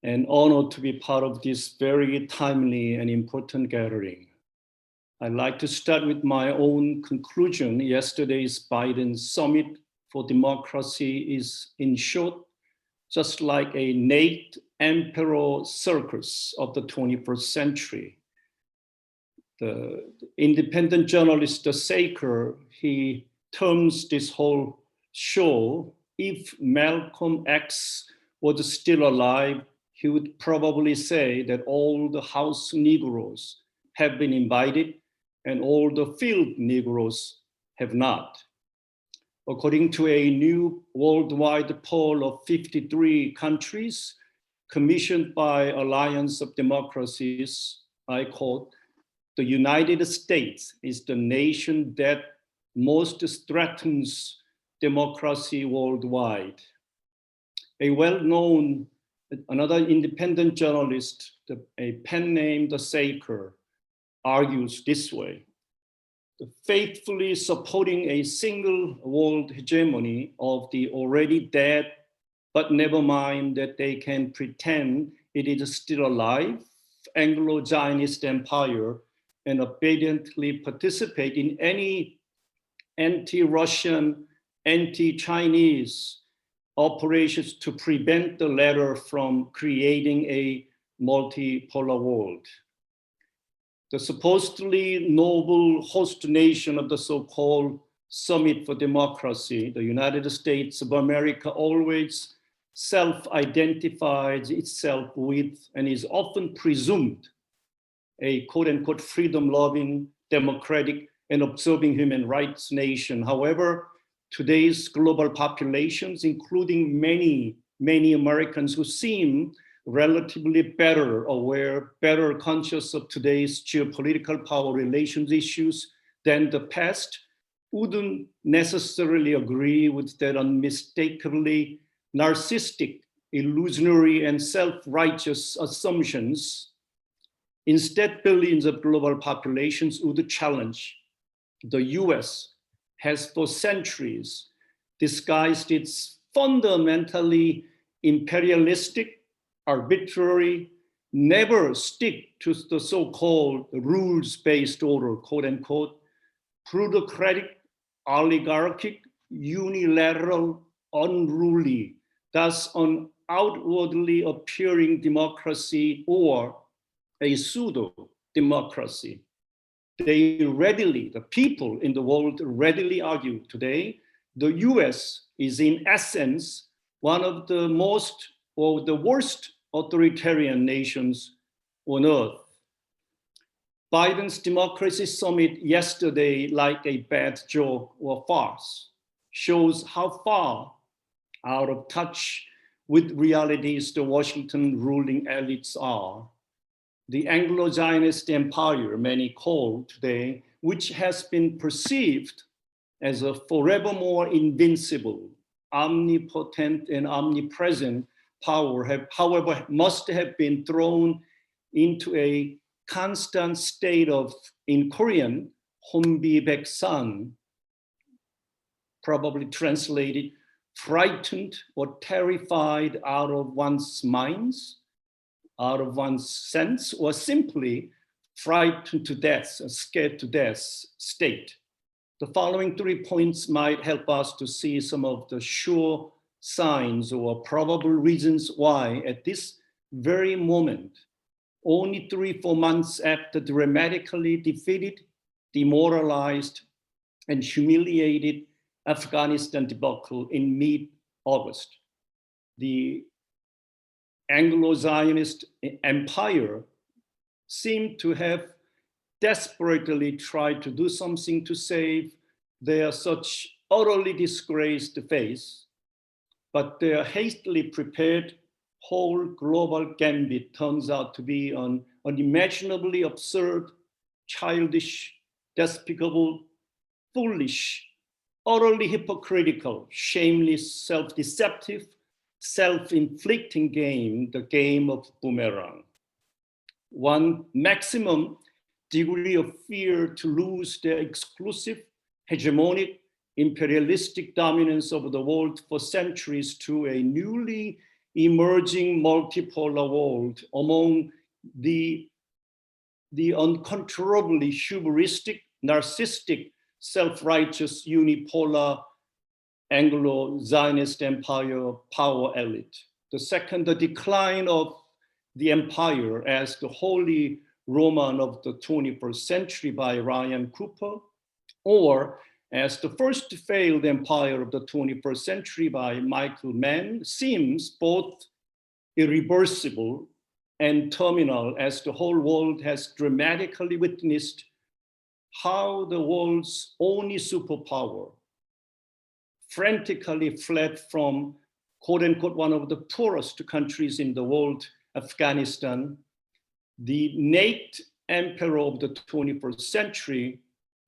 and honored to be part of this very timely and important gathering. I'd like to start with my own conclusion. Yesterday's Biden Summit for Democracy is, in short, just like a naked emperor circus of the 21st century. The independent journalist, The Saker, he terms this whole show, if Malcolm X was still alive, he would probably say that all the house Negroes have been invited and all the field Negroes have not. According to a new worldwide poll of 53 countries commissioned by Alliance of Democracies, I quote, "The United States is the nation that most threatens democracy worldwide." A well-known, another independent journalist, a pen name The Saker, argues this way: faithfully supporting a single world hegemony of the already dead, but never mind that they can pretend it is still alive, Anglo-Zionist empire, and obediently participate in any anti-Russian, anti-Chinese operations to prevent the latter from creating a multipolar world. The supposedly noble host nation of the so-called Summit for Democracy, the United States of America, always self-identifies itself with and is often presumed a quote-unquote freedom-loving, democratic, and observing human rights nation. However, today's global populations, including many Americans who seem relatively better aware, better conscious of today's geopolitical power relations issues than the past, wouldn't necessarily agree with that unmistakably narcissistic, illusionary, and self-righteous assumptions. Instead, billions of global populations would challenge the US has for centuries disguised its fundamentally imperialistic, arbitrary, never stick to the so-called rules-based order, quote unquote, plutocratic, oligarchic, unilateral, unruly, thus an outwardly appearing democracy or a pseudo-democracy. They readily, the people in the world readily argue today, the US is in essence one of the most or the worst authoritarian nations on earth. Biden's Democracy Summit yesterday, like a bad joke or farce, shows how far out of touch with realities the Washington ruling elites are. The Anglo-Zionist empire, many call today, which has been perceived as a forevermore invincible, omnipotent, and omnipresent power, however, must have been thrown into a constant state of, in Korean, 혼비백산, probably translated, frightened or terrified out of one's minds, out of one's sense, or simply frightened to death, a scared to death state. The following 3 points might help us to see some of the sure signs or probable reasons why at this very moment, only 3-4 months after dramatically defeated, demoralized, and humiliated Afghanistan debacle in mid-August, the Anglo-Zionist empire seemed to have desperately tried to do something to save their such utterly disgraced face, but their hastily prepared whole global gambit turns out to be an unimaginably absurd, childish, despicable, foolish, utterly hypocritical, shameless, self-deceptive, self-inflicting game, the game of boomerang. One maximum degree of fear to lose their exclusive, hegemonic, imperialistic dominance over the world for centuries to a newly emerging multipolar world among the uncontrollably hubristic, narcissistic, self-righteous, unipolar Anglo-Zionist empire power elite. The second, the decline of the empire as the Holy Roman of the 21st century by Ryan Cooper, or as the first failed empire of the 21st century by Michael Mann, seems both irreversible and terminal, as the whole world has dramatically witnessed how the world's only superpower frantically fled from, quote unquote, one of the poorest countries in the world, Afghanistan. The naked emperor of the 21st century,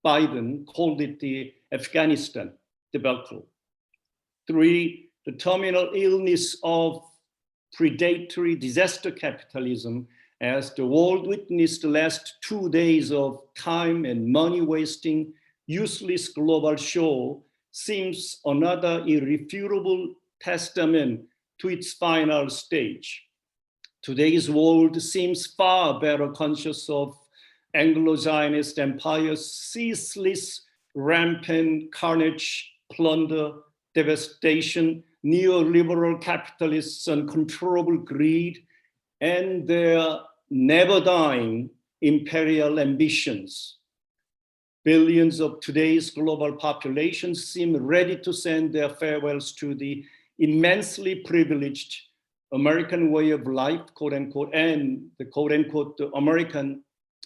Biden, called it the Afghanistan debacle. 3, the terminal illness of predatory disaster capitalism, as the world witnessed the last 2 days of time and money wasting, useless global show, seems another irrefutable testament to its final stage. Today's world seems far better conscious of Anglo-Zionist empire's ceaseless, rampant carnage, plunder, devastation, neoliberal capitalists' uncontrollable greed, and their never-dying imperial ambitions. Billions of today's global population seem ready to send their farewells to the immensely privileged American way of life, quote unquote, and the quote unquote the American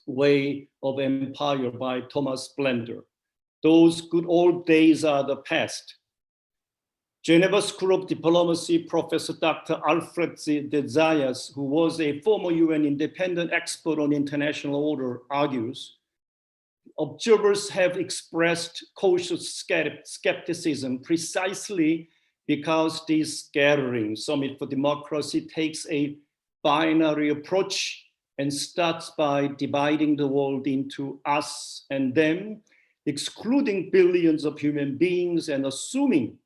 way of empire by Thomas Blender. Those good old days are the past. Geneva School of Diplomacy Professor Dr. Alfred de Zayas, who was a former UN independent expert on international order, argues, observers have expressed cautious skepticism precisely because this gathering, Summit for Democracy, takes a binary approach and starts by dividing the world into us and them, excluding billions of human beings and assuming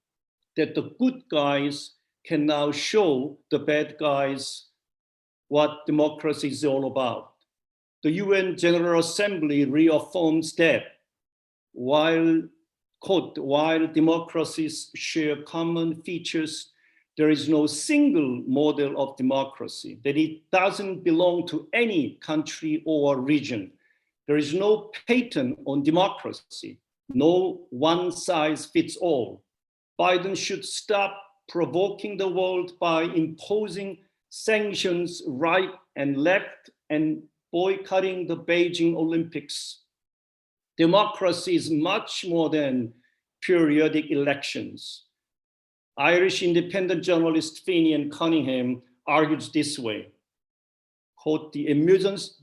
that the good guys can now show the bad guys what democracy is all about. The UN General Assembly reaffirms that while, quote, while democracies share common features, there is no single model of democracy, that it doesn't belong to any country or region. There is no patent on democracy, no one size fits all. Biden should stop provoking the world by imposing sanctions right and left and boycotting the Beijing Olympics. Democracy is much more than periodic elections. Irish independent journalist Finian Cunningham argues this way, quote, the emergence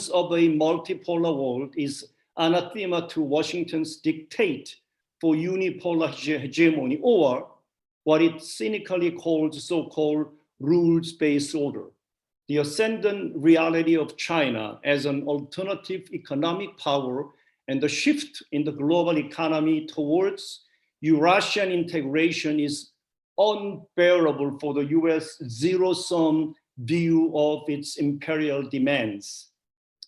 of a multipolar world is anathema to Washington's dictate for unipolar hegemony, or what it cynically calls so-called rules-based order. The ascendant reality of China as an alternative economic power and the shift in the global economy towards Eurasian integration is unbearable for the US zero-sum view of its imperial demands.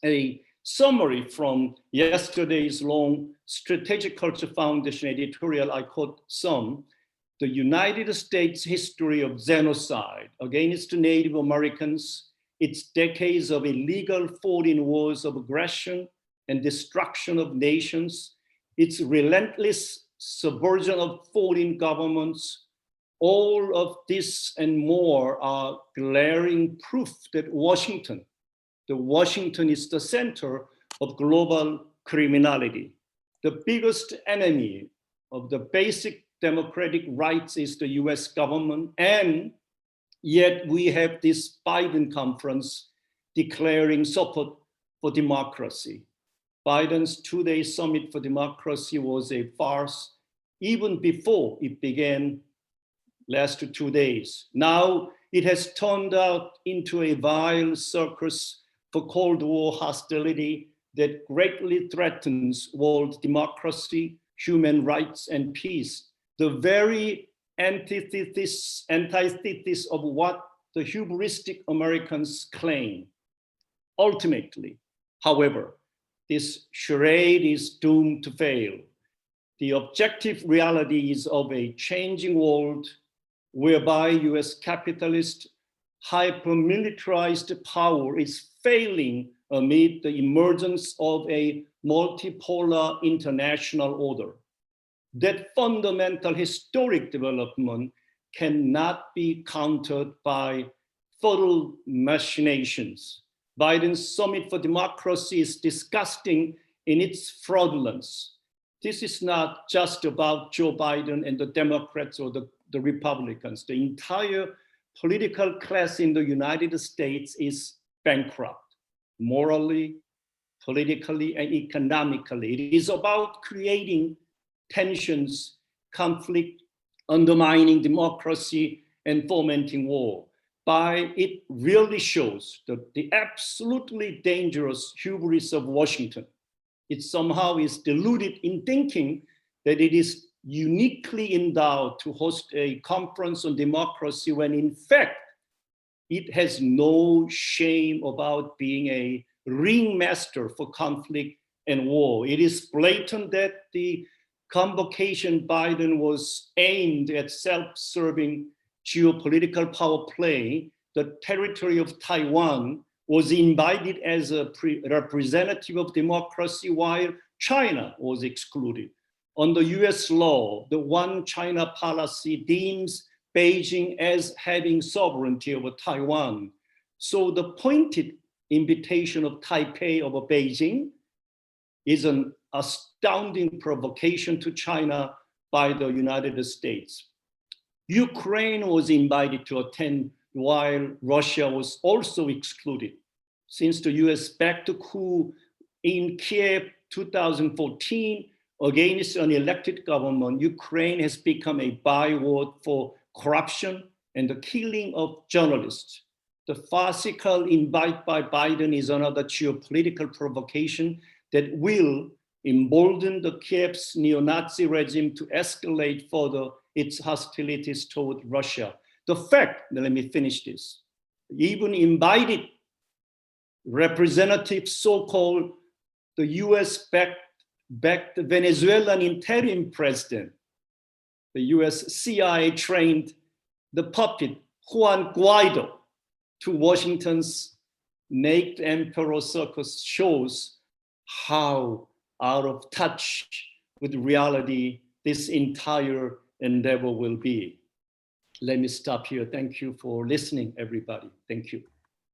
A summary from yesterday's long Strategic Culture Foundation editorial, I quote some, the United States history of genocide against Native Americans, its decades of illegal foreign wars of aggression and destruction of nations, its relentless subversion of foreign governments, all of this and more are glaring proof that Washington is the center of global criminality. The biggest enemy of the basic democratic rights is the US government, and yet we have this Biden conference declaring support for democracy. Biden's two-day summit for democracy was a farce even before it began last 2 days. Now it has turned out into a vile circus for Cold War hostility that greatly threatens world democracy, human rights, and peace. The very antithesis of what the hubristic Americans claim. Ultimately, however, this charade is doomed to fail. The objective reality is of a changing world whereby US capitalist hyper-militarized power is failing amid the emergence of a multipolar international order. That fundamental historic development cannot be countered by subtle machinations. Biden's Summit for Democracy is disgusting in its fraudulence. This is not just about Joe Biden and the Democrats or the Republicans. The entire political class in the United States is bankrupt, morally, politically, and economically. It is about creating tensions, conflict, undermining democracy, and fomenting war. It really shows the absolutely dangerous hubris of Washington. It somehow is deluded in thinking that it is uniquely endowed to host a conference on democracy when in fact, it has no shame about being a ringmaster for conflict and war. It is blatant that the convocation Biden was aimed at self-serving geopolitical power play. The territory of Taiwan was invited as a representative of democracy while China was excluded. Under US law, the one China policy deems Beijing as having sovereignty over Taiwan. So the pointed invitation of Taipei over Beijing is an astounding provocation to China by the United States. Ukraine was invited to attend while Russia was also excluded. Since the US backed the coup in Kiev 2014 against an elected government, Ukraine has become a byword for corruption and the killing of journalists. The farcical invite by Biden is another geopolitical provocation that will embolden the Kiev's neo-Nazi regime to escalate further its hostilities toward Russia. The fact, let me finish this, even invited representatives, so-called the US-backed Venezuelan interim president, the US CIA trained the puppet Juan Guaido to Washington's naked emperor circus shows how out of touch with reality this entire endeavor will be. Let me stop here. Thank you for listening, everybody. Thank you.